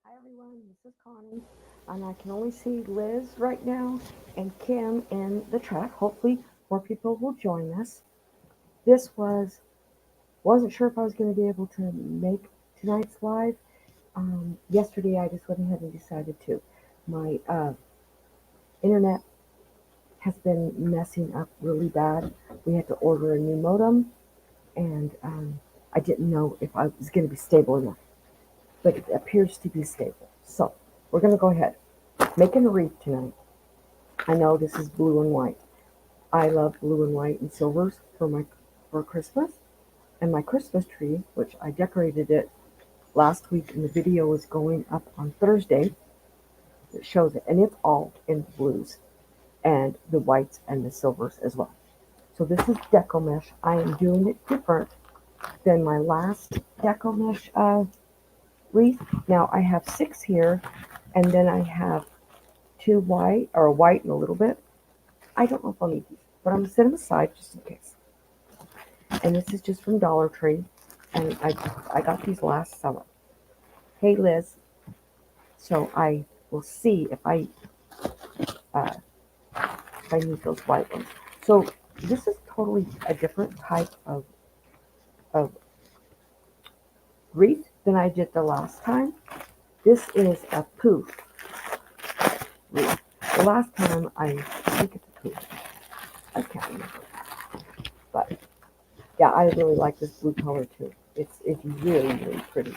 Hi everyone, this is Connie, and I can only see Liz right now and Kim in the chat. Hopefully, more people will join us. This wasn't sure if I was going to be able to make tonight's live. Yesterday, I just went ahead and decided to. My internet has been messing up really bad. We had to order a new modem, and I didn't know if I was going to be stable enough, but it appears to be stable. So we're going to go ahead. Making a wreath tonight. I know this is blue and white. I love blue and white and silvers for Christmas. And my Christmas tree, which I decorated it last week, and the video is going up on Thursday. It shows it, and it's all in the blues and the whites and the silvers as well. So this is Deco Mesh. I am doing it different than my last Deco Mesh wreath. Now I have 6 here, and then I have 2 white, or a white and a little bit. I don't know if I'll need these, but I'm going to set them aside just in case. And this is just from Dollar Tree, and I got these last summer. Hey Liz, so I will see uh, if I need those white ones. So this is totally a different type of wreath than I did the last time. This is a poof wreath. The last time I think it's a poof. I can't remember, but yeah, I really like this blue color too. It's really pretty.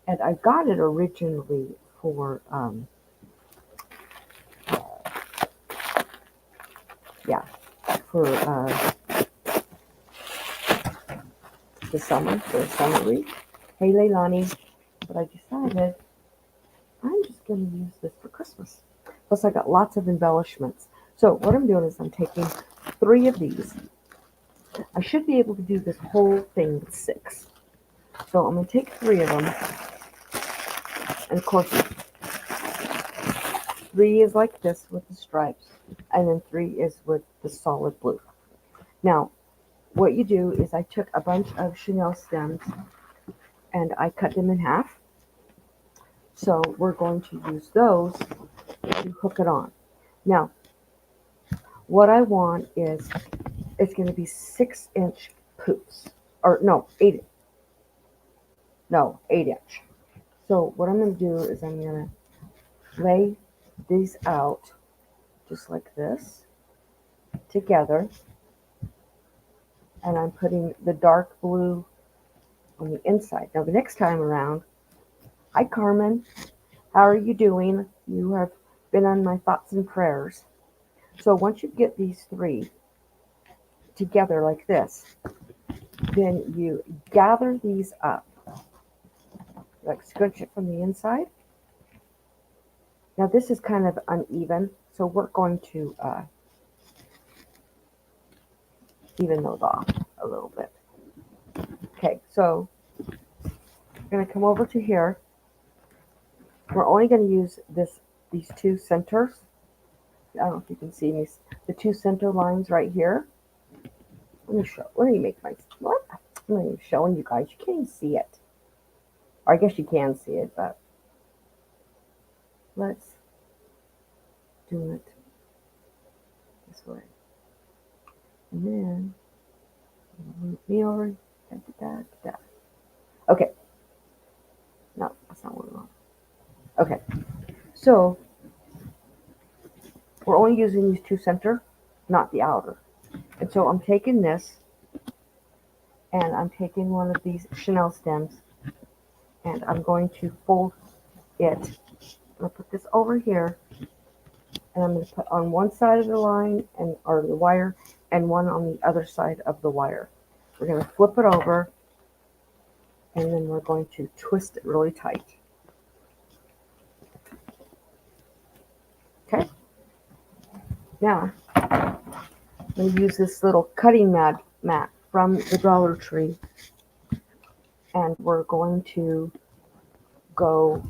And I got it originally for yeah, for for the summer wreath. Hey Leilani, but I decided I'm just going to use this for Christmas. Plus I got lots of embellishments. So what I'm doing is I'm taking 3 of these. I should be able to do this whole thing with 6. So I'm going to take 3 of them. And of course, 3 is like this with the stripes. And then 3 is with the solid blue. Now, what you do is I took a bunch of chenille stems and I cut them in half. So we're going to use those to hook it on. Now, what I want is it's going to be 6-inch poofs, or no, 8-inch. So what I'm going to do is I'm going to lay these out just like this together, and I'm putting the dark blue on the inside. Now the next time around, hi Carmen, how are you doing? You have been on my thoughts and prayers. So once you get these 3 together like this, then you gather these up, like scrunch it from the inside. Now this is kind of uneven, so we're going to even those off a little bit. Okay, so I'm going to come over to here. We're only going to use these 2 centers. I don't know if you can see me. The 2 center lines right here. Let me make my, what? I'm not even showing you guys. You can't even see it. Or I guess you can see it, but let's do it this way. And then move me over. Okay. No, that's not what we want. Okay. So we're only using these 2 center, not the outer. And so I'm taking this, and I'm taking one of these chenille stems, and I'm going to fold it. I'm going to put this over here, and I'm going to put on one side of the line or the wire, and one on the other side of the wire. We're going to flip it over, and then we're going to twist it really tight. Okay. Now, I'm going to use this little cutting mat from the Dollar Tree, and we're going to go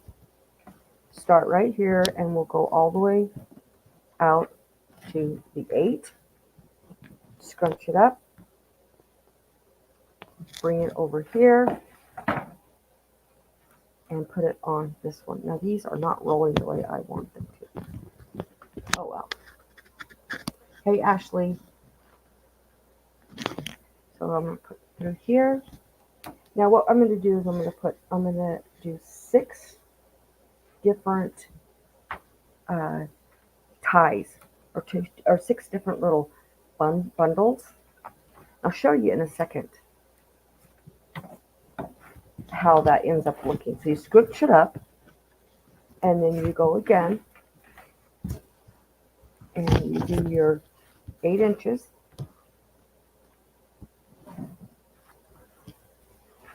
start right here, and we'll go all the way out to the 8, scrunch it up, bring it over here, and put it on this one. Now these are not rolling the way I want them to. Oh well. Hey Ashley. So I'm going to put through here. Now what I'm going to do is I'm going to do 6 different ties or 6 different little bundles. I'll show you in a second how that ends up looking. So you scooch it up and then you go again and you do your 8 inches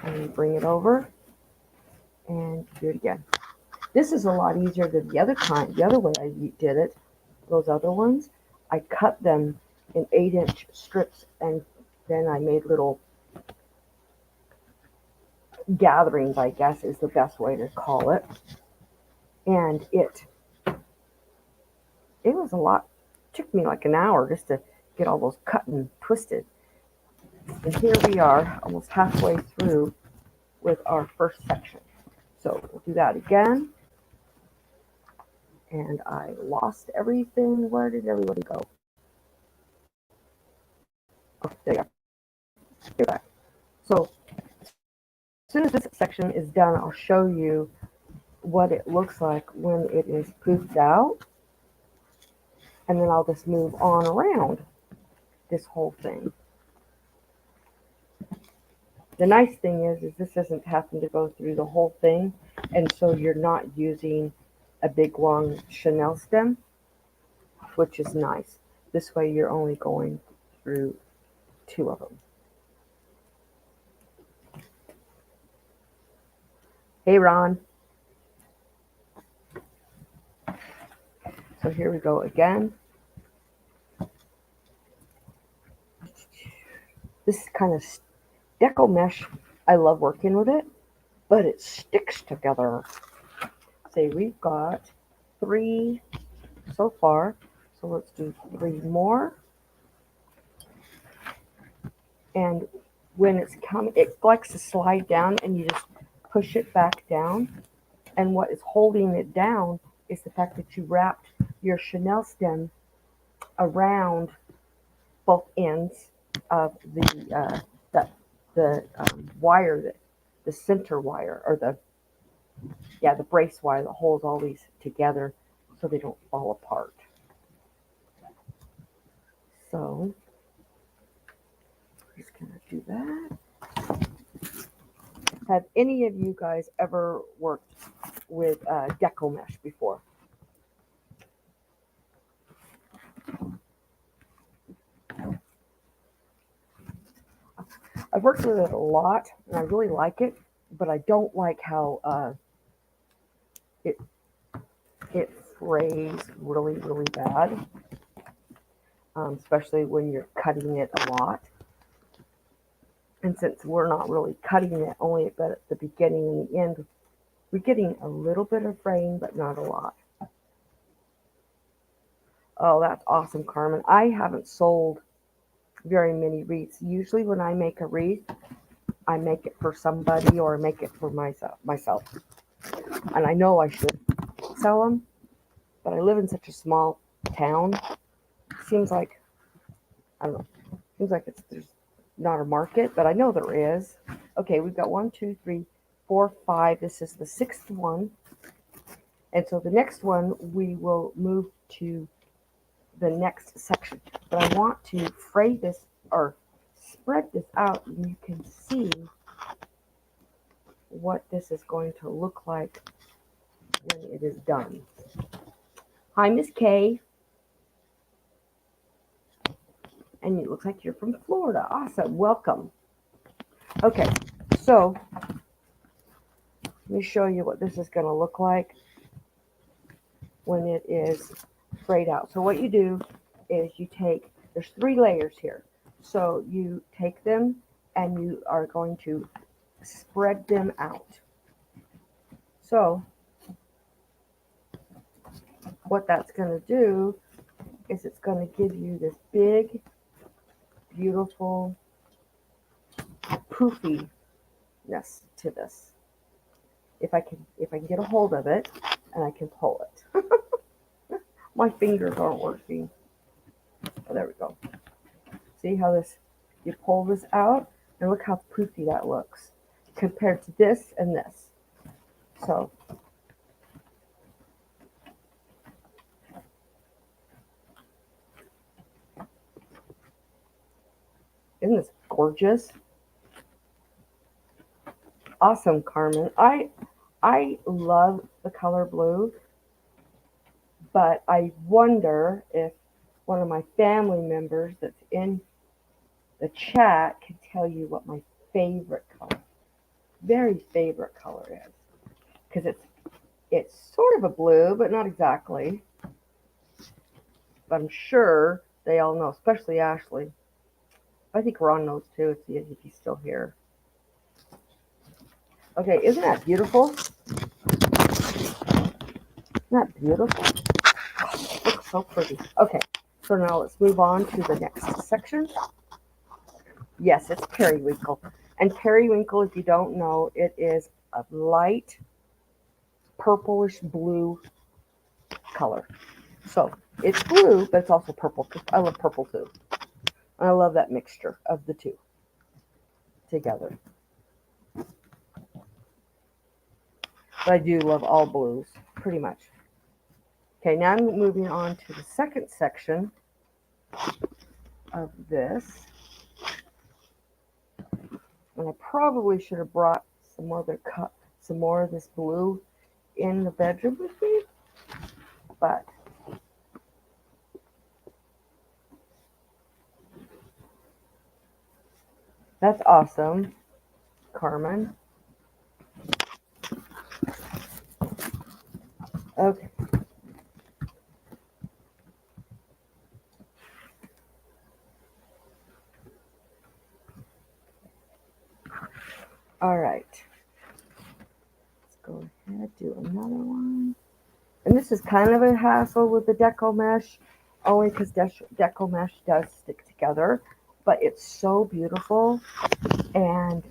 and you bring it over and do it again. This is a lot easier than the other way I did it. Those other ones, I cut them in 8-inch strips and then I made little gatherings, I guess is the best way to call it. And it was a lot. It took me like an hour just to get all those cut and twisted. And here we are, almost halfway through with our first section. So we'll do that again. And I lost everything. Where did everybody go? Oh, there you are. You're back. So as soon as this section is done, I'll show you what it looks like when it is poofed out. And then I'll just move on around this whole thing. The nice thing is this doesn't happen to go through the whole thing, and so you're not using a big long chenille stem, which is nice. This way you're only going through 2 of them. Hey Ron. So here we go again. This kind of deco mesh, I love working with it, but it sticks together. Say we've got 3 so far, so let's do 3 more. And when it's coming, it likes to slide down and you just push it back down. And what is holding it down is the fact that you wrapped your chenille stem around both ends of the wire, the center wire, or the brace wire that holds all these together so they don't fall apart. So I'm just gonna do that. Have any of you guys ever worked with deco mesh before? I've worked with it a lot, and I really like it, but I don't like how it frays really, really bad, especially when you're cutting it a lot. And since we're not really cutting it, only at the beginning and the end, we're getting a little bit of fraying, but not a lot. Oh, that's awesome, Carmen. I haven't sold very many wreaths. Usually when I make a wreath, I make it for somebody or make it for myself. And I know I should sell them, but I live in such a small town. Seems like, I don't know, seems like there's not a market, but I know there is. Okay, we've got 1, 2, 3, 4, 5. This is the 6th one. And so the next one, we will move to the next section. But I want to fray this or spread this out and you can see what this is going to look like when it is done. Hi, Miss Kay. And it looks like you're from Florida. Awesome. Welcome. Okay, so let me show you what this is going to look like when it is frayed out. So what you do is there's 3 layers here. So you take them and you are going to spread them out. So what that's going to do is it's going to give you this big, beautiful poofiness to this. if I can get a hold of it and I can pull it. My fingers aren't working. Oh, there we go. See how this, you pull this out and look how poofy that looks compared to this and this. So isn't this gorgeous? Awesome, Carmen. I love the color blue, but I wonder if one of my family members that's in the chat can tell you what my favorite color, very favorite color is. Because it's sort of a blue, but not exactly. But I'm sure they all know, especially Ashley. I think Ron knows too, if he's still here. Okay, isn't that beautiful? Isn't that beautiful? Oh, it looks so pretty. Okay, so now let's move on to the next section. Yes, it's periwinkle. And periwinkle, if you don't know, it is a light purplish blue color. So it's blue, but it's also purple. I love purple too. And I love that mixture of the two together. But I do love all blues, pretty much. Okay, now I'm moving on to the second section of this. And I probably should have brought some more of this blue in the bedroom with me, but that's awesome, Carmen. Okay. All right. Let's go ahead, do another one. And this is kind of a hassle with the deco mesh, only because deco mesh does stick together, but it's so beautiful. And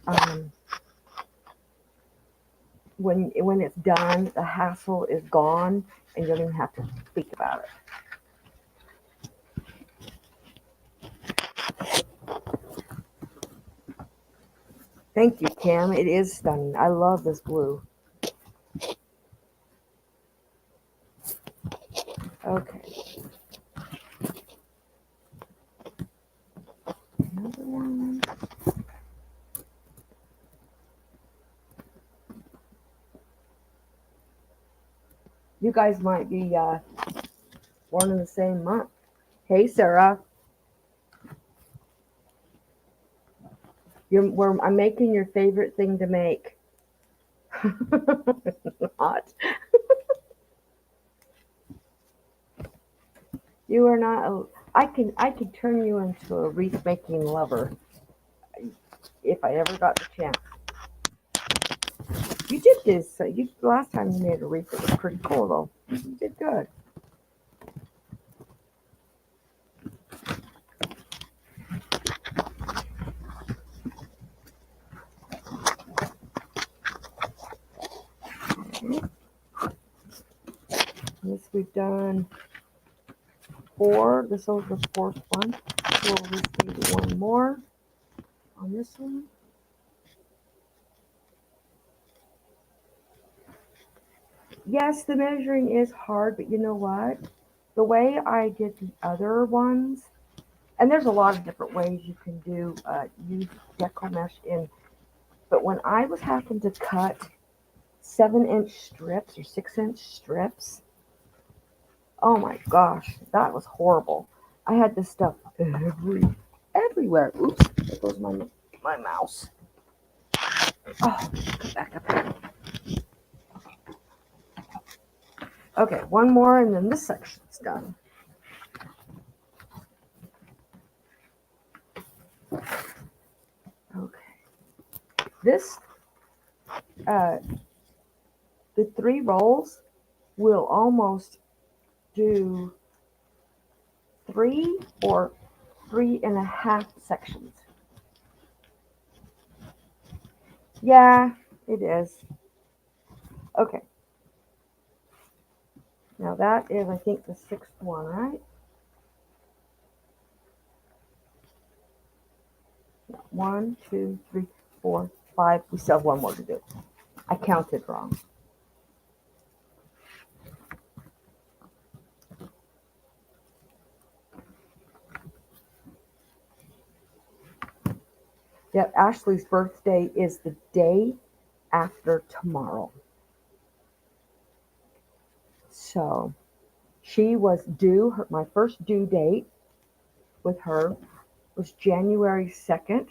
when it's done, the hassle is gone, and you don't even have to think about it. Thank you, Kim. It is stunning. I love this blue. Okay. Another one. You guys might be born in the same month. Hey, Sarah. I'm making your favorite thing to make. Not. You are not. I can turn you into a wreath making lover if I ever got the chance. You did this. Last time you made a wreath, it was pretty cool though. You did good. This we've done 4. This was the 4th one. We'll just do one more on this one. Yes, the measuring is hard, but you know what? The way I did the other ones, and there's a lot of different ways you can do use deco mesh in, but when I was having to cut 7-inch strips or 6-inch strips, oh my gosh, that was horrible. I had this stuff everywhere. Oops, there goes my mouse. Oh, come back up here. Okay, one more and then this section's done. Okay. This, the 3 rolls will almost do 3 or 3.5 sections. Yeah, it is. Okay. Now that is, I think, the 6th one, right? 1, 2, 3, 4, 5. We still have one more to do. I counted wrong. Yep, Ashley's birthday is the day after tomorrow. So she was due, my first due date with her was January 2nd.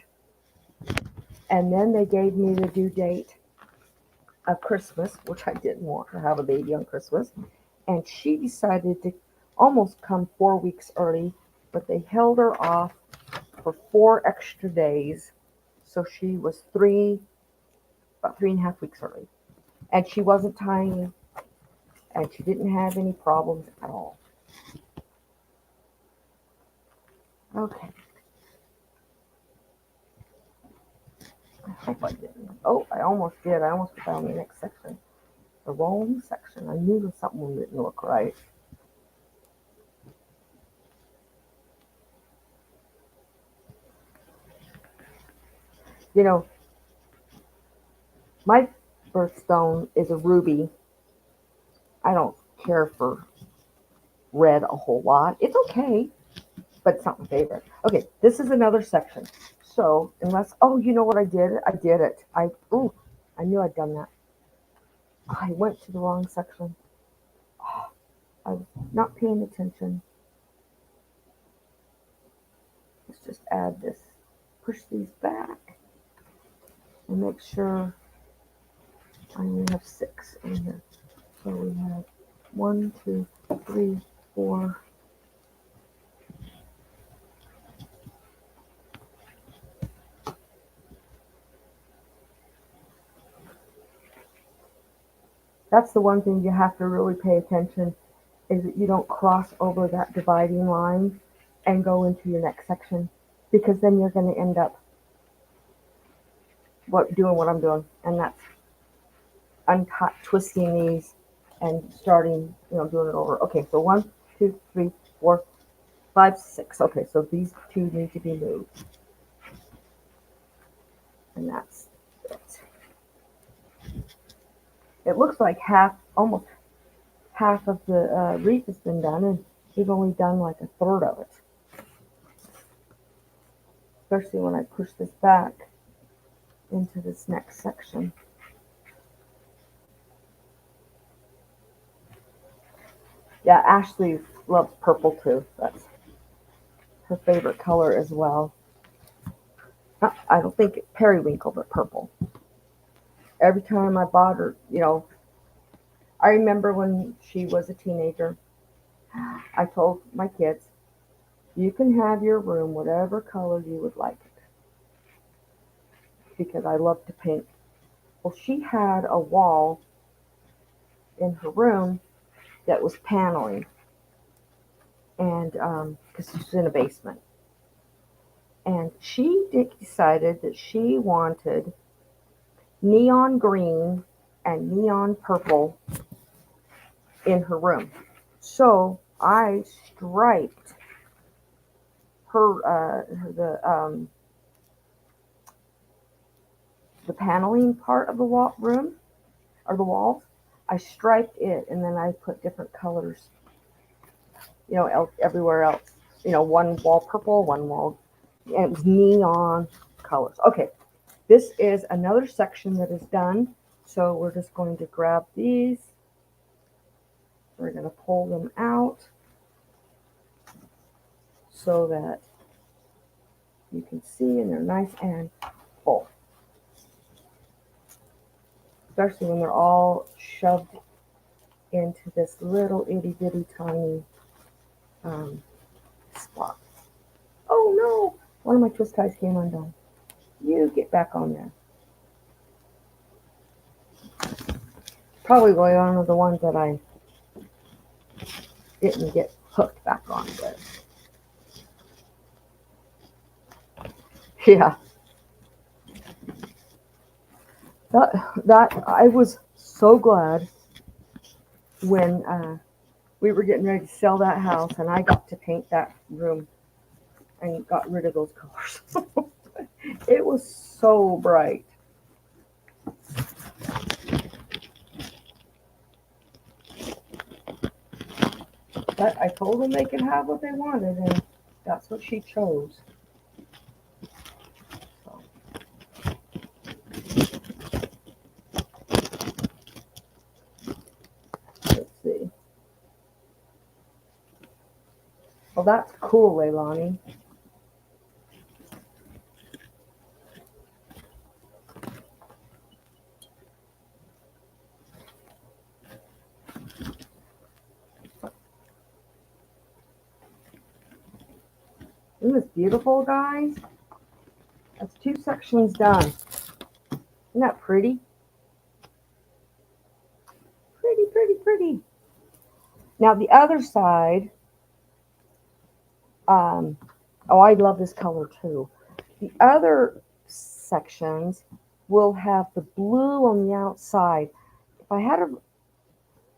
And then they gave me the due date of Christmas, which I didn't want to have a baby on Christmas. And she decided to almost come 4 weeks early, but they held her off for 4 extra days. So she was about 3.5 weeks early. And she wasn't tiny, and she didn't have any problems at all. Okay. I hope I didn't. Oh, I almost did. I almost put that on the next section. The wrong section. I knew something didn't look right. You know, my birthstone is a ruby. I don't care for red a whole lot. It's okay, but it's not my favorite. Okay, this is another section. So you know what I did? I did it. I knew I'd done that. I went to the wrong section. I was not paying attention. Let's just add this. Push these back and make sure I only have 6 in here. So we have 1, 2, 3, 4. That's the one thing you have to really pay attention is that you don't cross over that dividing line and go into your next section, because then you're going to end up doing what I'm doing, and that's twisting these and starting, doing it over. Okay, so 1, 2, 3, 4, 5, 6. Okay, so these 2 need to be moved, and that's it. It looks like almost half of the wreath has been done, and we've only done like a third of it. Especially when I push this back into this next section. Yeah, Ashley loves purple too. That's her favorite color as well. I don't think periwinkle, but purple. Every time I bought her, I remember when she was a teenager, I told my kids, you can have your room whatever color you would like it, because I love to paint. Well, she had a wall in her room that was paneling, and because she's in a basement, and she decided that she wanted neon green and neon purple in her room. So I striped the paneling part of the room, or the walls. I striped it, and then I put different colors, everywhere else. One wall purple, one wall, and it was neon colors. Okay, this is another section that is done. So we're just going to grab these. We're going to pull them out so that you can see, and they're nice and full. Especially when they're all shoved into this little itty bitty tiny spot. Oh no! One of my twist ties came undone. You get back on there. Probably one of the ones that I didn't get hooked back on with. Yeah. That I was so glad when we were getting ready to sell that house and I got to paint that room and got rid of those colors. It was so bright. But I told them they could have what they wanted, and that's what she chose. So, let's see. Well, that's cool, Leilani. Isn't this beautiful, guys? That's 2 sections done. Isn't that pretty? Pretty, pretty, pretty. Now the other side, oh, I love this color too. The other sections will have the blue on the outside. If I had a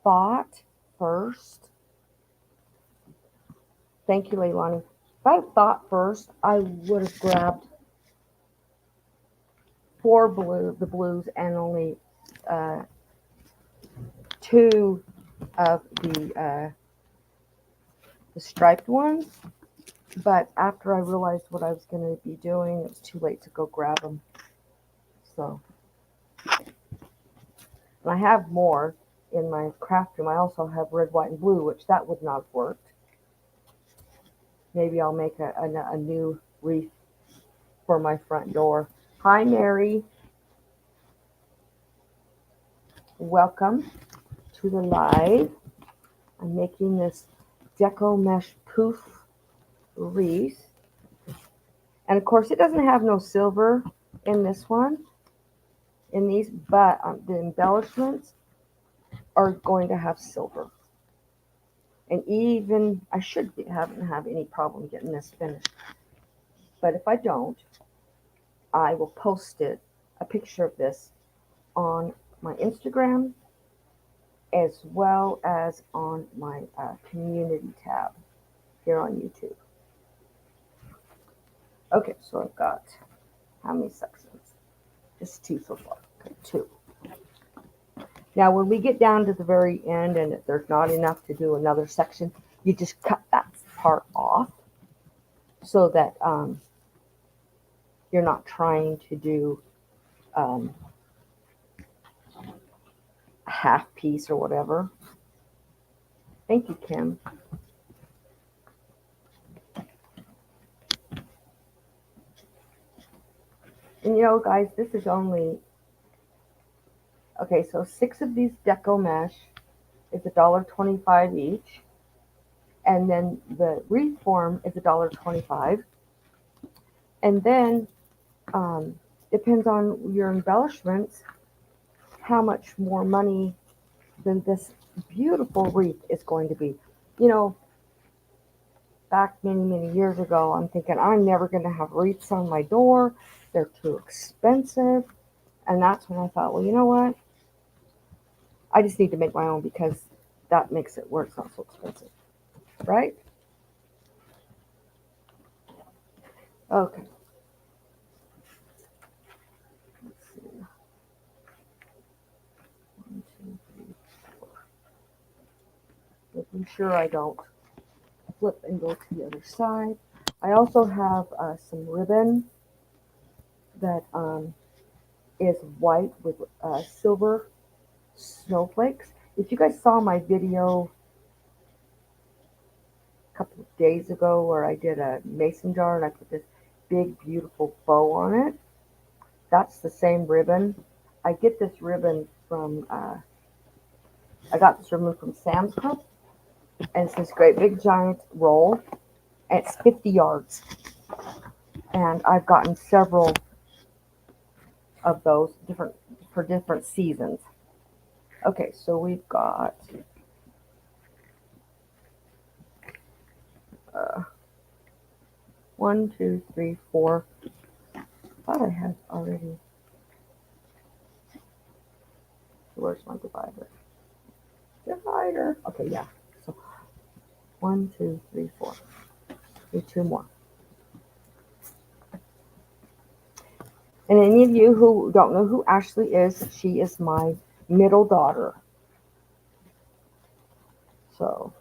thought first, thank you, Leilani. If I had thought first, I would have grabbed 4 the blues, and only 2 of the striped ones. But after I realized what I was going to be doing, it was too late to go grab them. So, and I have more in my craft room. I also have red, white, and blue, which that would not have worked. Maybe I'll make a new wreath for my front door. Hi, Mary. Welcome to the live. I'm making this deco mesh poof wreath. And of course, it doesn't have no silver in this one, in these, but the embellishments are going to have silver. And even, I should have any problem getting this finished. But if I don't, I will post a picture of this on my Instagram as well as on my community tab here on YouTube. Okay, so I've got how many sections? Just 2 so far. Okay, 2. Now, when we get down to the very end and if there's not enough to do another section, you just cut that part off so that you're not trying to do a half piece or whatever. Thank you, Kim. And you know, guys, this is only, okay, so 6 of these deco mesh is $1.25 each. And then the wreath form is $1.25. And then depends on your embellishments, how much more money than this beautiful wreath is going to be. You know, back many, many years ago, I'm thinking I'm never going to have wreaths on my door. They're too expensive. And that's when I thought, well, you know what? I just need to make my own because that makes it where it's not so expensive. Right? Okay. Let's see. 1, 2, 3, 4. Making sure I don't flip and go to the other side. I also have some ribbon that is white with silver snowflakes. If you guys saw my video a couple of days ago where I did a mason jar and I put this big beautiful bow on it, that's the same ribbon. I get this ribbon from I got this ribbon from Sam's Club, and it's this great big giant roll, and it's 50 yards. And I've gotten several of those for different seasons. Okay, so we've got 1, 2, 3, 4. I thought I had already Where's my divider? Divider. Okay, yeah. So 1, 2, 3, 4. Need 2 more. And any of you who don't know who Ashley is, she is my middle daughter. So,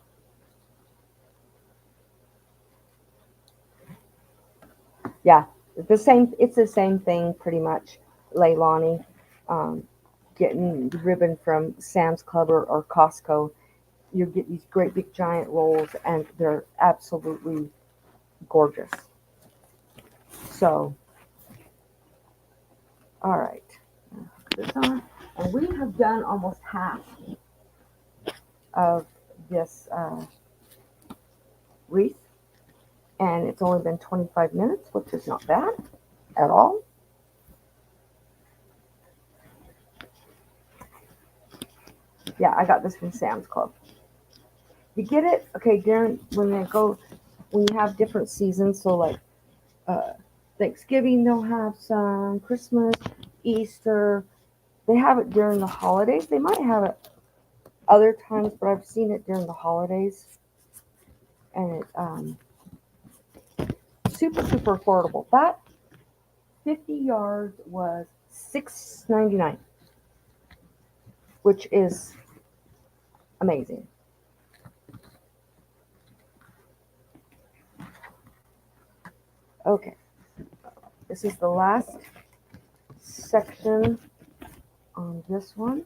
yeah, it's the same thing pretty much, Leilani. Getting the ribbon from Sam's Club or Costco, you get these great big giant rolls, and they're absolutely gorgeous. So, all right, put this on, and we have done almost half of this wreath, and it's only been 25 minutes, which is not bad at all. Yeah, I got this from Sam's Club. You get it, okay, during when you have different seasons, so like Thanksgiving they'll have some, Christmas, Easter, they have it during the holidays. They might have it other times, but I've seen it during the holidays, and it's super affordable. That 50 yards was $6.99, which is amazing. Okay, this is the last section on this one,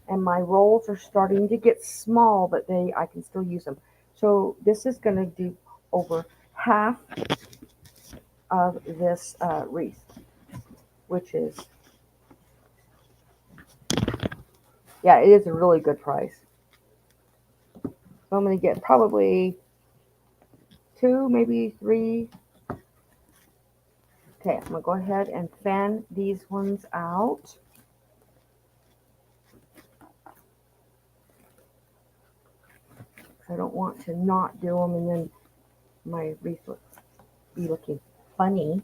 and my rolls are starting to get small, but I can still use them. So this is going to do over half of this wreath, which is, yeah, it is a really good price. So I'm going to get probably 2, maybe 3. Okay, I'm going to go ahead and fan these ones out. I don't want to not do them and then my wreath will be looking funny.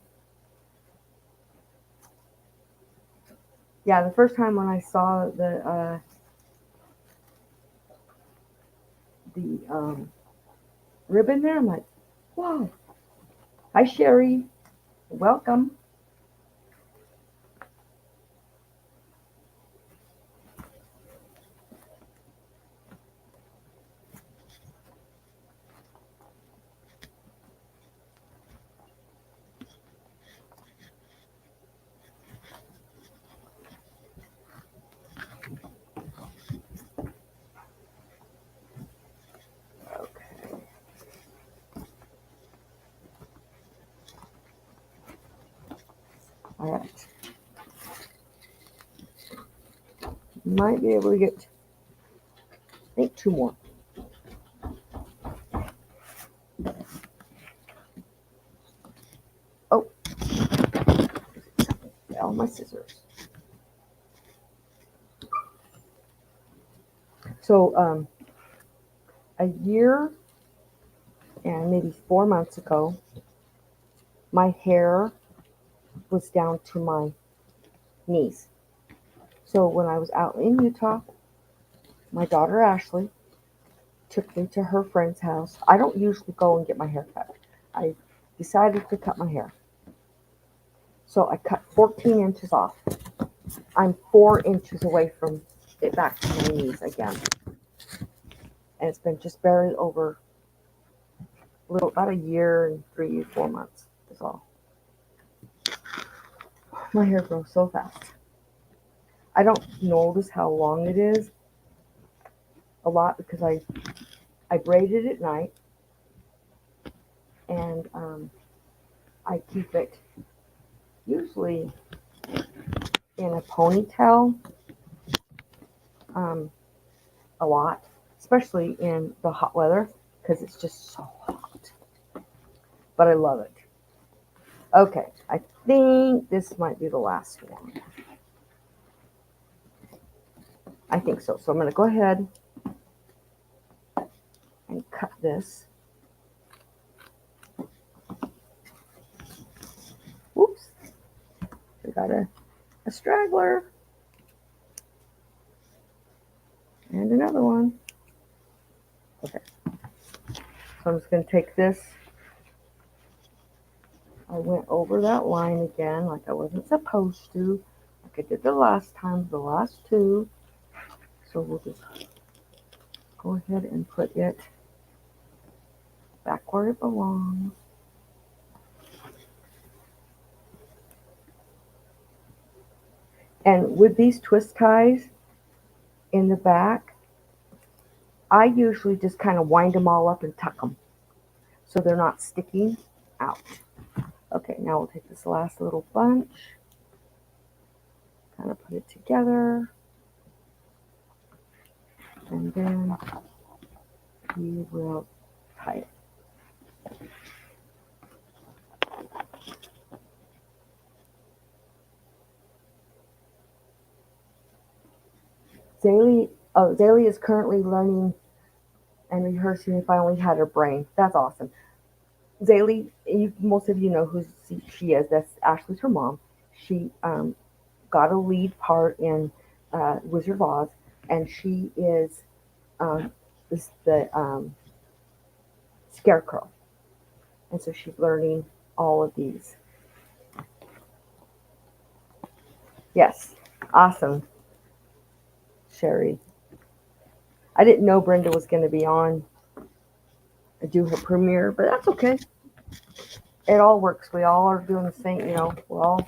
Yeah, the first time when I saw the ribbon there, I'm like, wow. Hi, Sherry. Welcome. Okay. All right. Might be able to get, I think, 2 more. Oh, all my scissors. So, a year and maybe 4 months ago, my hair was down to my knees. So when I was out in Utah, my daughter Ashley took me to her friend's house. I don't usually go and get my hair cut. I decided to cut my hair. So I cut 14 inches off. I'm 4 inches away from it back to my knees again. And it's been just barely over about a year and 3 or 4 months is all. My hair grows so fast. I don't notice how long it is a lot because I braid it at night, and I keep it usually in a ponytail a lot, especially in the hot weather because it's just so hot. But I love it. Okay, I think this might be the last one. I think so. So I'm going to go ahead and cut this. Whoops. We got a straggler. And another one. Okay. So I'm just going to take this. I went over that line again like I wasn't supposed to. Like I did the last time, the last two. So we'll just go ahead and put it back where it belongs. And with these twist ties in the back, I usually just kind of wind them all up and tuck them so they're not sticking out. Okay, now we'll take this last little bunch, kind of put it together, and then we will tie it. Zaylee is currently learning and rehearsing If I Only Had Her Brain. That's awesome. Zaylee, most of you know who she is. That's Ashley's her mom. She got a lead part in Wizard of Oz, and she is the Scarecrow. And so she's learning all of these. Yes, awesome, Sherry. I didn't know Brenda was going to be on do her premiere, but that's okay. It all works. We all are doing the same, we're all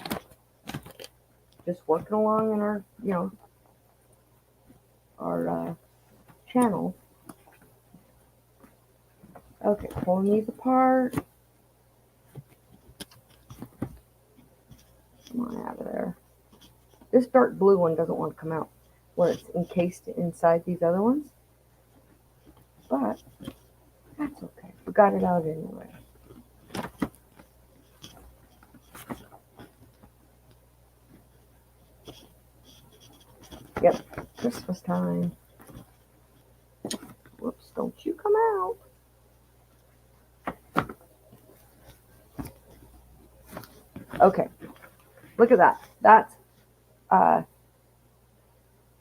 just working along in our, our channel. Okay, pulling these apart. Come on out of there. This dark blue one doesn't want to come out when it's encased inside these other ones. But that's okay. We got it out anyway. Yep, Christmas time. Whoops, don't you come out. Okay, look at that. That's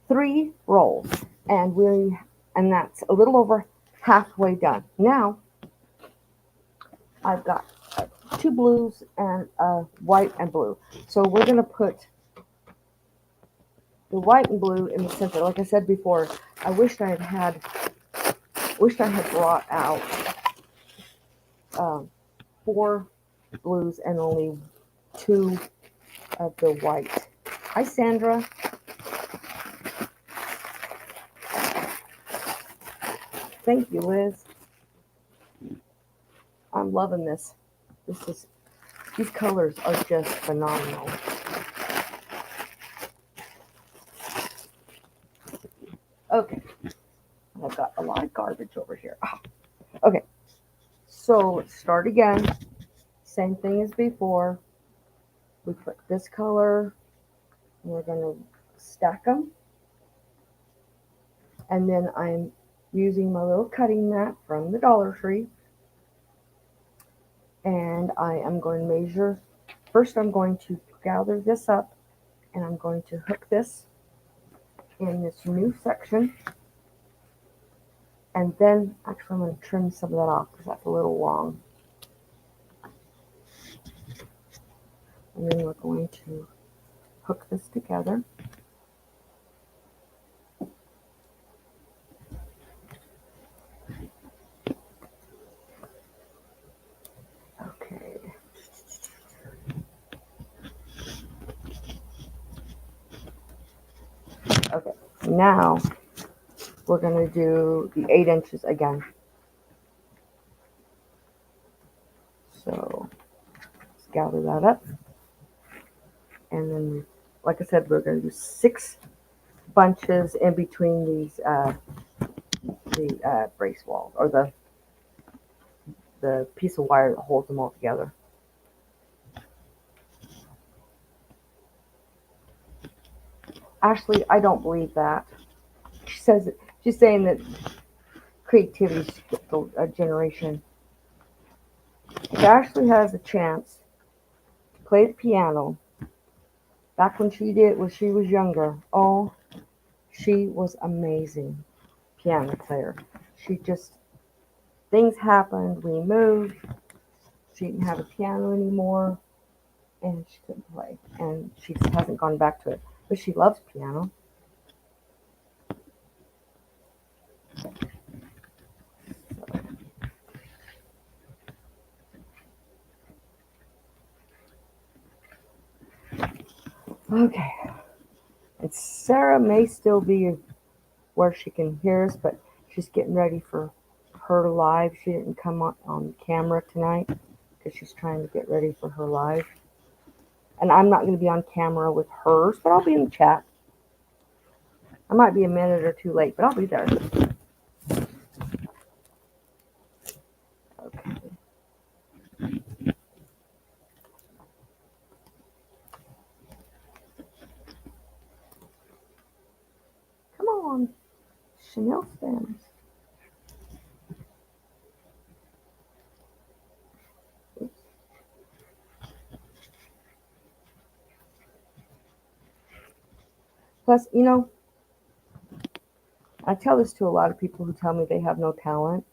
3 rolls, and that's a little over halfway done. Now, I've got 2 blues and a white and blue. So we're going to put the white and blue in the center. Like I said before, I wished I had brought out 4 blues and only 2 of the white. Hi, Sandra. Thank you, Liz. I'm loving this. These colors are just phenomenal. Okay, I've got a lot of garbage over here. Okay, so let's start again. Same thing as before. We put this color, and we're going to stack them. And then I'm using my little cutting mat from the Dollar Tree. And I am going to measure. First, I'm going to gather this up, and I'm going to hook this in this new section. And then, actually, I'm going to trim some of that off because that's a little long. And then we're going to hook this together. Okay. Okay, now we're going to do the 8 inches again. So let's gather that up. And then, like I said, we're going to do 6 bunches in between these the brace walls, or the piece of wire that holds them all together. Ashley, I don't believe that. She's saying that creativity skipped a generation. If Ashley has a chance to play the piano, back when she was younger, oh, she was amazing. piano player. She just, things happened, we moved, she didn't have a piano anymore, and she couldn't play. And she just hasn't gone back to it. But she loves piano. Okay. And Sarah may still be where she can hear us, but she's getting ready for her live. She didn't come on camera tonight because she's trying to get ready for her live. And I'm not going to be on camera with hers, but I'll be in the chat. I might be a minute or two late, but I'll be there. Okay. Come on, Chanel stems. Plus, I tell this to a lot of people who tell me they have no talent,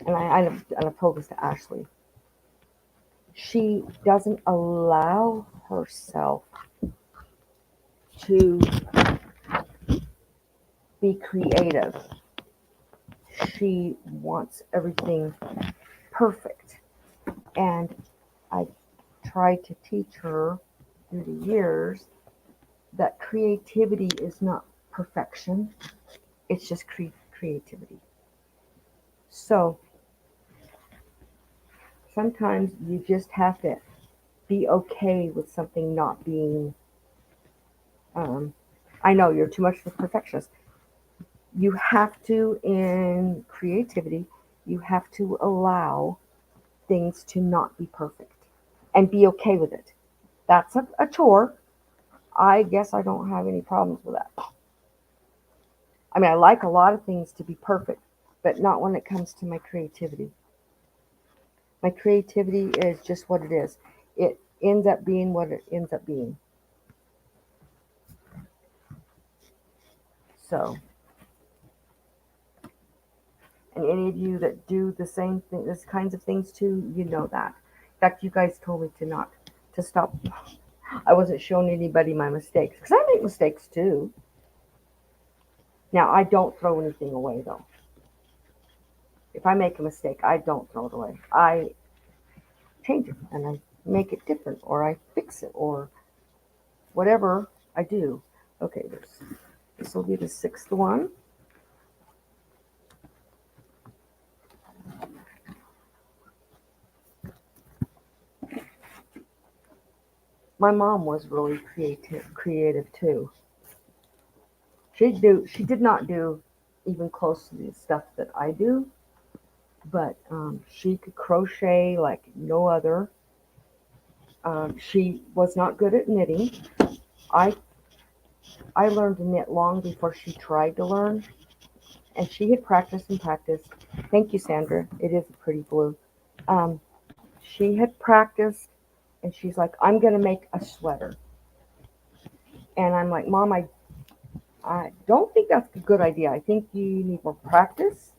and I've told this to Ashley. She doesn't allow herself to be creative. She wants everything perfect. And I tried to teach her through the years that creativity is not perfection, it's just creativity. So sometimes you just have to be okay with something not being, I know you're too much of a perfectionist. You have to, in creativity, you have to allow things to not be perfect and be okay with it. That's a chore. I guess I don't have any problems with that. I mean, I like a lot of things to be perfect, but not when it comes to my creativity. My creativity is just what it is. It ends up being what it ends up being. So, and any of you that do the same thing, this kinds of things too, you know that. In fact, you guys told me to stop. I wasn't showing anybody my mistakes because I make mistakes too. Now, I don't throw anything away though. If I make a mistake, I don't throw it away. I change it and I make it different or I fix it or whatever I do. Okay, this will be the sixth one. My mom was really creative too. She did not do even close to the stuff that I do, but she could crochet like no other. She was not good at knitting. I I learned to knit long before she tried to learn, and she had practiced and practiced. Thank you, Sandra. It is a pretty blue. Um, she had practiced, and she's like, "I'm gonna make a sweater," and I'm like, "Mom, I don't think that's a good idea. I think you need more practice."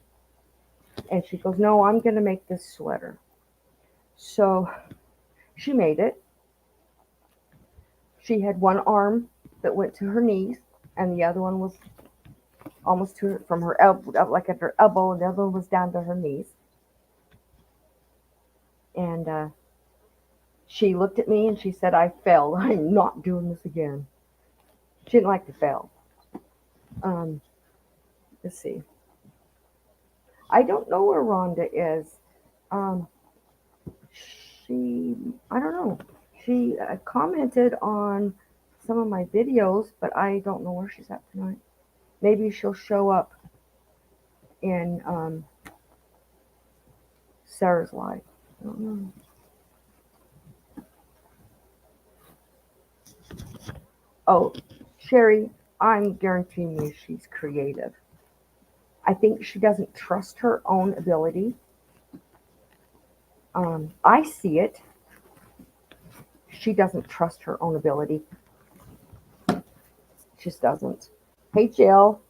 And she goes, "No, I'm gonna make this sweater." So she made it. She had one arm that went to her knees, and the other one was almost to her, from her elbow, up like at her elbow, and the other one was down to her knees. And she looked at me and she said, "I failed. I'm not doing this again." She didn't like to fail. Um, let's see. I don't know where Rhonda is. Um, I don't know. She commented on some of my videos, but I don't know where she's at tonight. Maybe she'll show up in Sarah's live. I don't know. Oh, Sherry, I'm guaranteeing you she's creative. I think she doesn't trust her own ability. I see it. She doesn't trust her own ability. She just doesn't. Hey, Jill.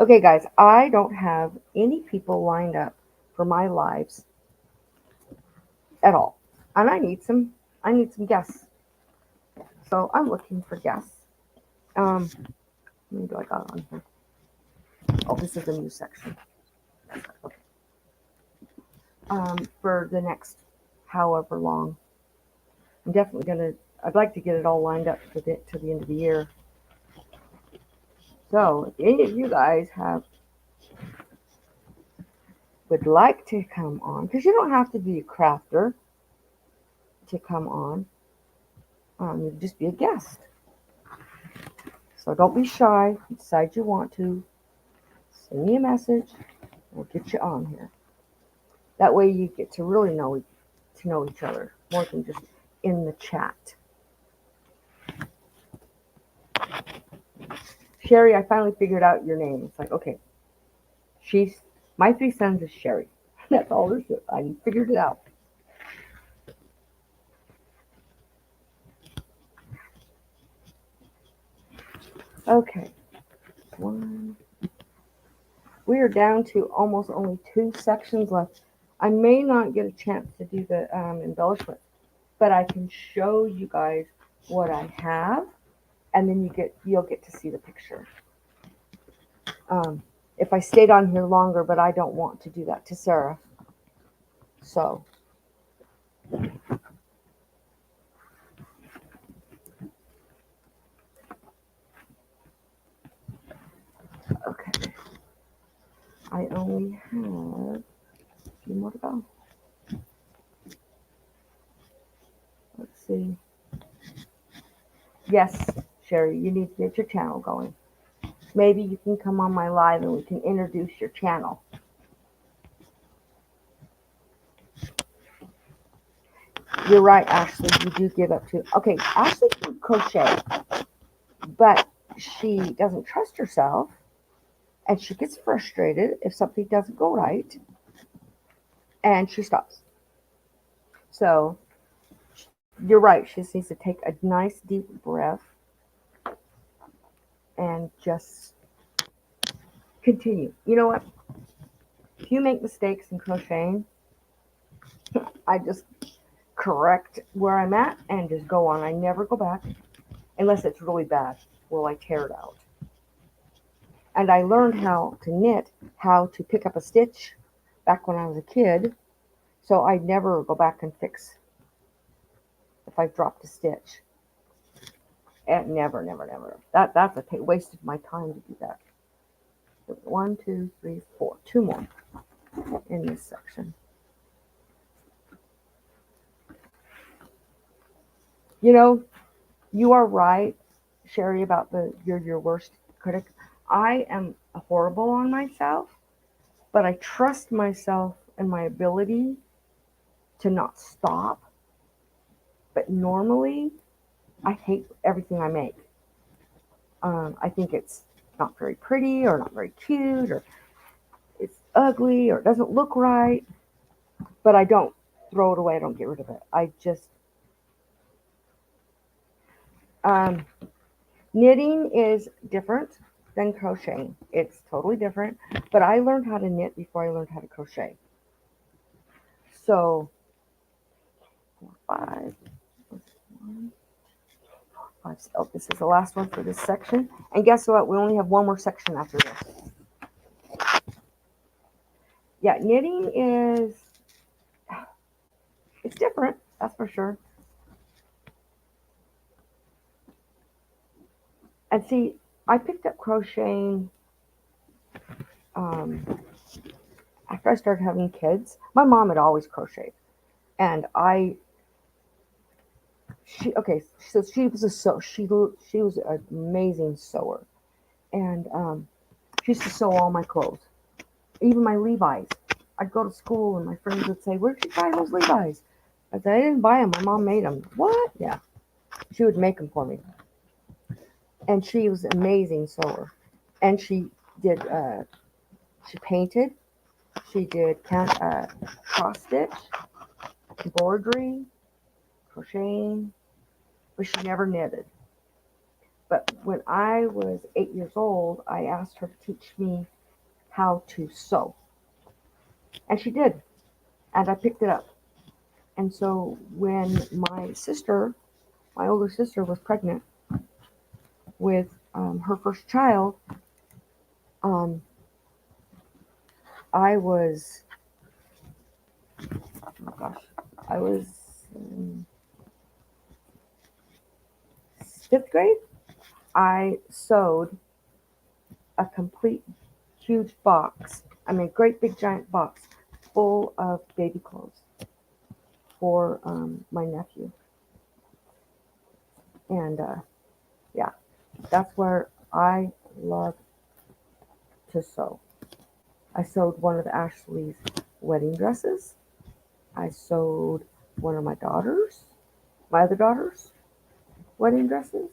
Okay, guys, I don't have any people lined up for my lives at all, and I need some guests. So I'm looking for guests. How many do I got on here? Oh, this is a new section. Okay. For the next however long, I'm definitely gonna. I'd like to get it all lined up to the end of the year. So if any of you guys have would like to come on, because you don't have to be a crafter to come on. You just be a guest. So don't be shy. Decide you want to. Send me a message. We'll get you on here. That way you get to really know each other more than just in the chat. Sherry, I finally figured out your name. It's like, okay, she's my 3 sons is Sherry. That's all there's to it. I figured it out. Okay, one. We are down to almost only 2 sections left. I may not get a chance to do the embellishment, but I can show you guys what I have, and then you'll get to see the picture. If I stayed on here longer, but I don't want to do that to Sarah. So okay, I only have a few more to go. Let's see. Yes, Sherry, you need to get your channel going. Maybe you can come on my live and we can introduce your channel. You're right, Ashley. You do give up to. Okay, Ashley can crochet, but she doesn't trust herself, and she gets frustrated if something doesn't go right, and she stops. So you're right. She just needs to take a nice deep breath and just continue. You know what? If you make mistakes in crocheting, I just correct where I'm at and just go on. I never go back unless it's really bad. Will I tear it out? And I learned how to knit, how to pick up a stitch back when I was a kid. So I never go back and fix if I dropped a stitch. And never, never, never. That's a waste of my time to do that. 1, 2, 3, 4. 2 more in this section. You know, you are right, Sherry, about you're your worst critic. I am horrible on myself, but I trust myself and my ability to not stop. But normally, I hate everything I make. I think it's not very pretty or not very cute or it's ugly or it doesn't look right. But I don't throw it away. I don't get rid of it. I just knitting is different than crocheting. It's totally different. But I learned how to knit before I learned how to crochet. So 4, 5. 1, 5. Oh, this is the last one for this section. And guess what? We only have one more section after this. Yeah, knitting is it's different, that's for sure. And see, I picked up crocheting after I started having kids. My mom had always crocheted, and so she was an amazing sewer, and she used to sew all my clothes, even my Levi's. I'd go to school and my friends would say, "Where'd you buy those Levi's?" I said, "I didn't buy them. My mom made them." What? Yeah, she would make them for me, and she was an amazing sewer, and she did. She painted. She did cross stitch, embroidery, crocheting, but she never knitted. But when I was 8 years old, I asked her to teach me how to sew. And she did. And I picked it up. And so when my older sister, was pregnant with her first child, um, I was, oh my gosh, I was in 5th grade. I sewed a complete huge box, I mean, great big giant box full of baby clothes for my nephew. And yeah, that's where I love to sew. I sewed one of Ashley's wedding dresses. I sewed one of my other daughter's wedding dresses.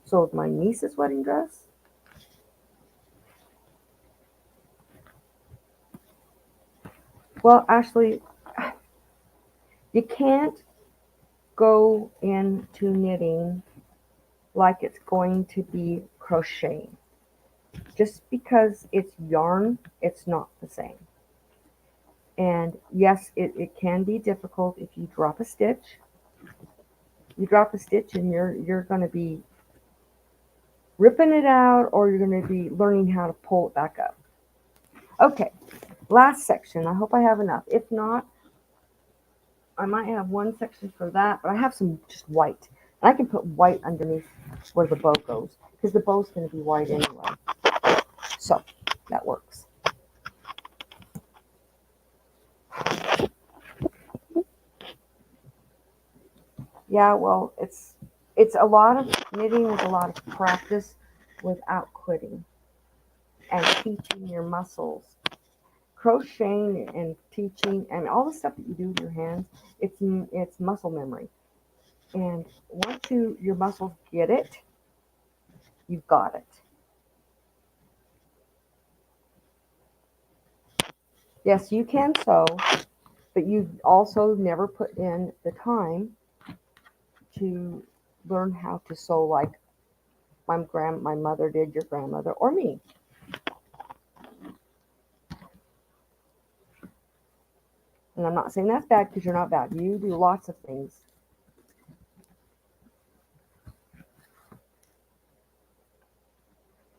Sewed my niece's wedding dress. Well, Ashley, you can't go into knitting like it's going to be crocheting. Just because it's yarn, it's not the same. And yes, it can be difficult if you drop a stitch. You drop a stitch and you're gonna be ripping it out, or you're gonna be learning how to pull it back up. Okay, last section. I hope I have enough. If not, I might have one section for that, but I have some just white. And I can put white underneath where the bow goes, because the bow's gonna be white anyway. So that works. Yeah, well, it's a lot of knitting is a lot of practice without quitting and teaching your muscles. Crocheting and teaching and all the stuff that you do with your hands, it's muscle memory. And once your muscles get it, you've got it. Yes, you can sew, but you also never put in the time to learn how to sew like my mother did, your grandmother, or me. And I'm not saying that's bad, because you're not bad. You do lots of things.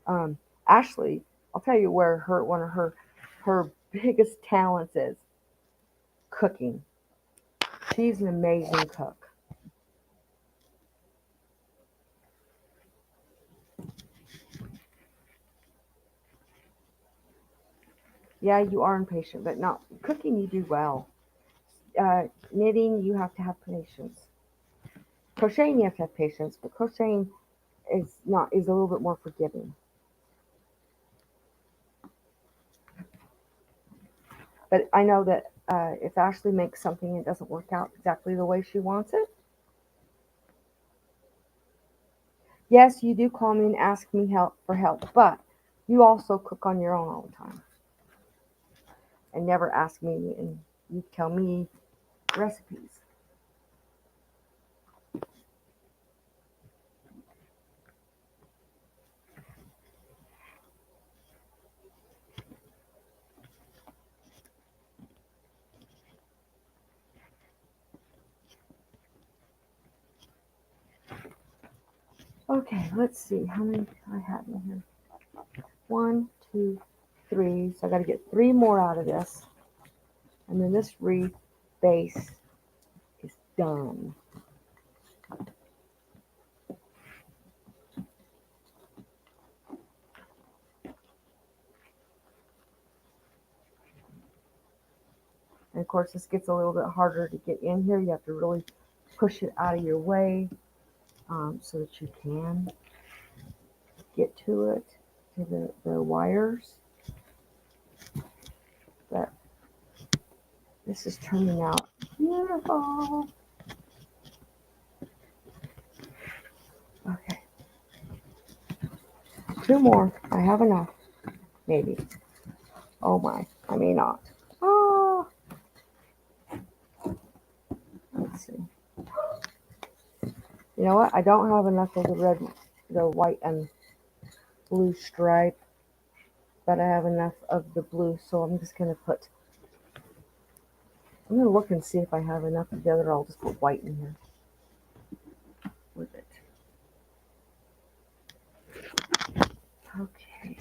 Um, Ashley, I'll tell you where one of her biggest talents is cooking. She's an amazing cook. Yeah, you are impatient, but not cooking. You do well. Knitting, you have to have patience. Crocheting, you have to have patience, but crocheting is a little bit more forgiving. But I know that if Ashley makes something and it doesn't work out exactly the way she wants it, yes, you do call me and ask me help, but you also cook on your own all the time and never ask me, and you tell me recipes. Okay, let's see how many I have in here. One, two, three. So I got to get three more out of this, and then this wreath base is done. And of course, this gets a little bit harder to get in here. You have to really push it out of your way so that you can get to it, to the wires. But this is turning out beautiful. Okay, two more. I have enough, maybe. Oh my, I may not. Oh, let's see. You know what? I don't have enough of the red the white and blue stripe, but I have enough of the blue, so I'm just going to I'm going to look and see if I have enough of the other. I'll just put white in here with it. Okay.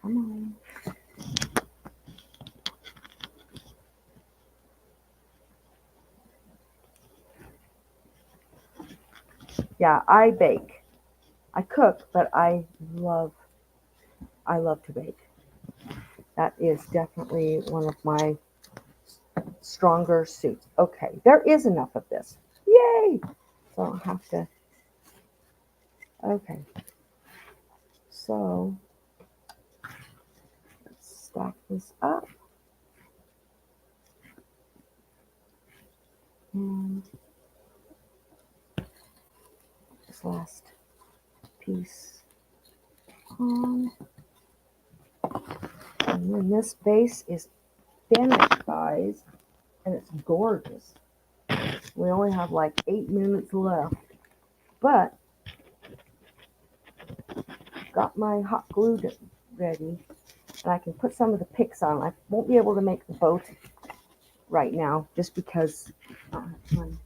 Come on. Yeah, I bake. I cook, but love I love to bake. That is definitely one of my stronger suits. Okay, there is enough of this. Yay! So I don't have to. Okay. So let's stack this up. And this last piece on. And then this base is finished, guys. And it's gorgeous. We only have like 8 minutes left. But got my hot glue ready. And I can put some of the picks on. I won't be able to make the boat right now just because I don't have time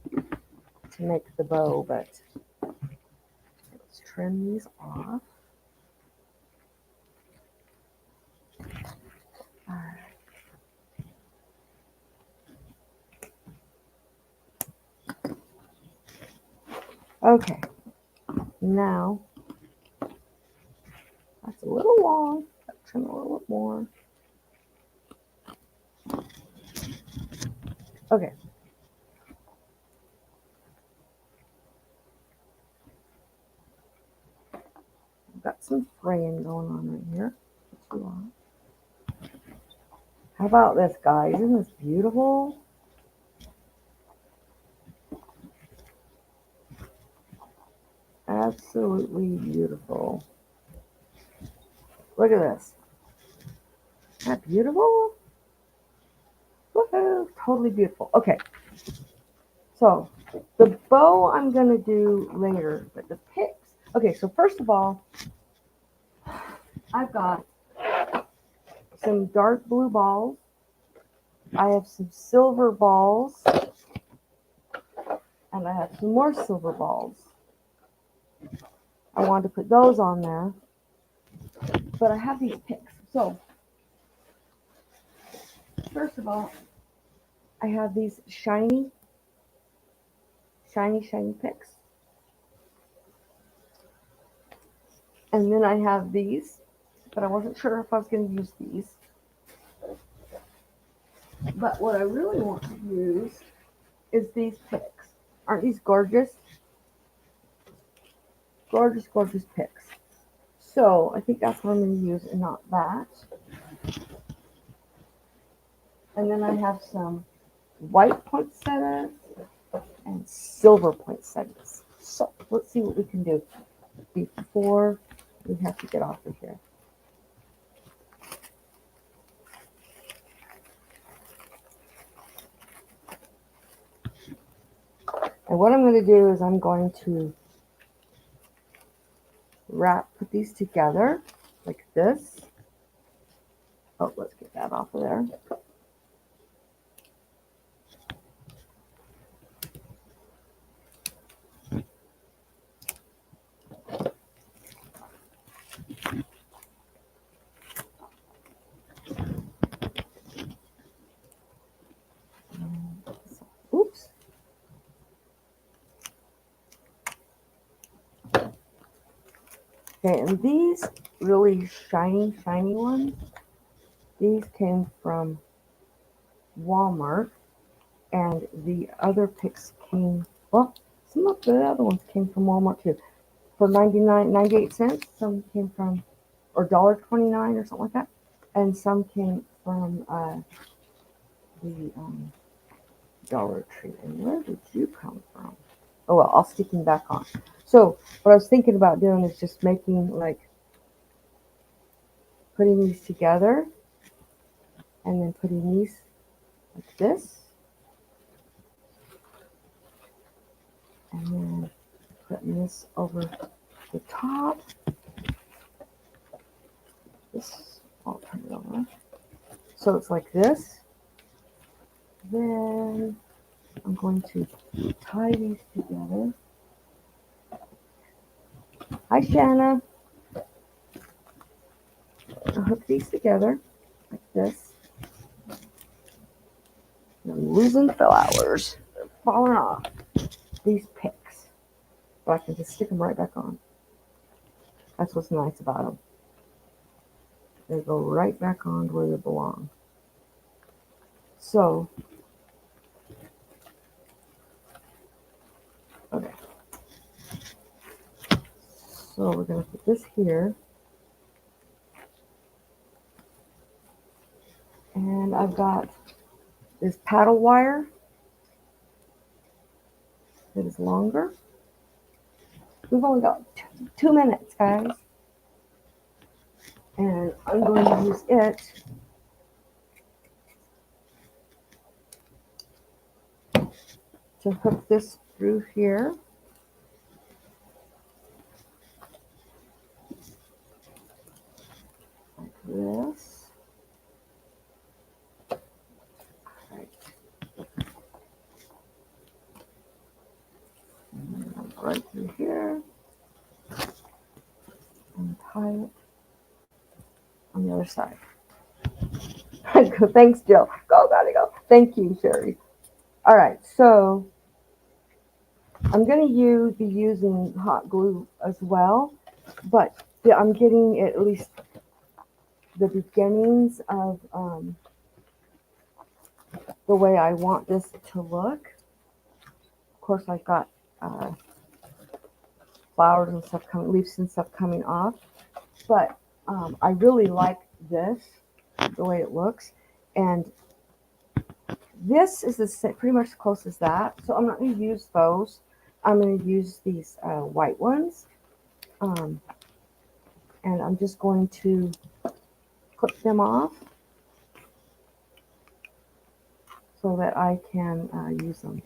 to make the bow, but let's trim these off. Alright. Okay, now that's a little long. I'll trim a little bit more. Okay. I've got some fraying going on right here. How about this, guys? Isn't this beautiful? Absolutely beautiful. Look at this. Isn't that beautiful? Woohoo! Totally beautiful. Okay. So the bow I'm going to do later, but the picks. Okay, so first of all, I've got some dark blue balls. I have some silver balls. And I have some more silver balls. I wanted to put those on there. But I have these picks. So, first of all, I have these shiny picks. And then I have these, but I wasn't sure if I was going to use these. But what I really want to use is these picks. Aren't these gorgeous? Gorgeous, gorgeous picks. So I think that's what I'm going to use and not that. And then I have some white poinsettias and silver poinsettias. So let's see what we can do before we have to get off of here. And what I'm going to do is I'm going to put these together like this. Oh, let's get that off of there. Oops. Okay, and these really shiny ones, these came from Walmart, and the other picks came, well, some of the other ones came from Walmart too, for 98 cents. Some came from, or $1.29 or something like that, and some came from the Dollar Tree. And where did you come from? Oh well, I'll stick them back on. So what I was thinking about doing is just making like putting these together and then putting these like this, and then Putting this over the top. This, I'll turn it over. So it's like this. Then I'm going to tie these together. Hi, Shanna. I'll hook these together like this. And I'm losing flowers. They're falling off. These picks. But I can just stick them right back on. That's what's nice about them. They go right back on where they belong. So, okay. So we're going to put this here. And I've got this paddle wire that is longer. We've only got 2 minutes, guys. And I'm going to use it to hook this through here. Like this. Right. And right through here. And tie it on the other side. Thanks, Jill. Gotta go. Thank you, Sherry. All right, so I'm going to be using hot glue as well, but I'm getting at least the beginnings of the way I want this to look. Of course, I've got flowers and stuff leaves and stuff coming off, but I really like this, the way it looks, and this is pretty much close as that. So I'm not going to use those. I'm going to use these white ones, and I'm just going to clip them off so that I can use them.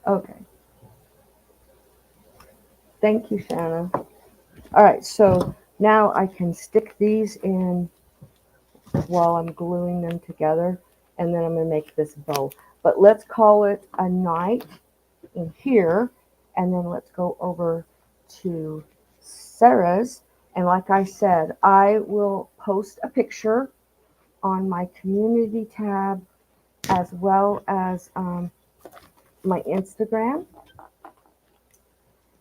Okay. Thank you, Shanna. All right, so now I can stick these in while I'm gluing them together, and then I'm going to make this bow. But let's call it a night in here, and then let's go over to Sarah's. And like I said, I will post a picture on my community tab as well as my Instagram,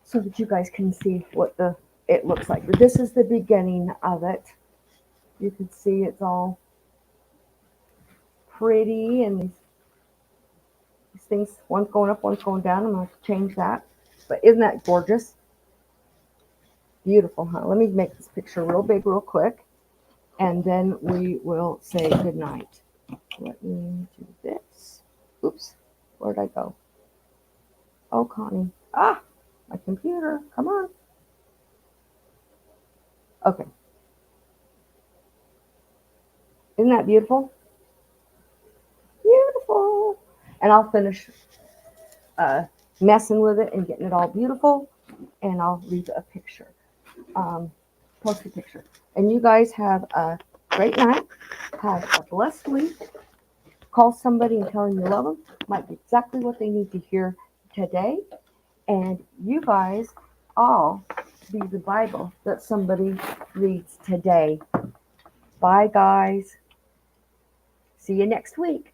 so that you guys can see what it looks like. But this is the beginning of it. You can see it's all pretty, and these things, one's going up, one's going down. I'm going to change that. But isn't that gorgeous? Beautiful, huh? Let me make this picture real big real quick, and then we will say goodnight. Let me do this. Oops, where'd I go? Oh, Connie. Ah, my computer. Come on. Okay. Isn't that beautiful? Beautiful. And I'll finish messing with it and getting it all beautiful, and I'll leave a picture. Post a picture. And you guys have a great night. Have a blessed week. Call somebody and tell them you love them. Might be exactly what they need to hear today. And you guys all be the Bible that somebody reads today. Bye, guys. See you next week.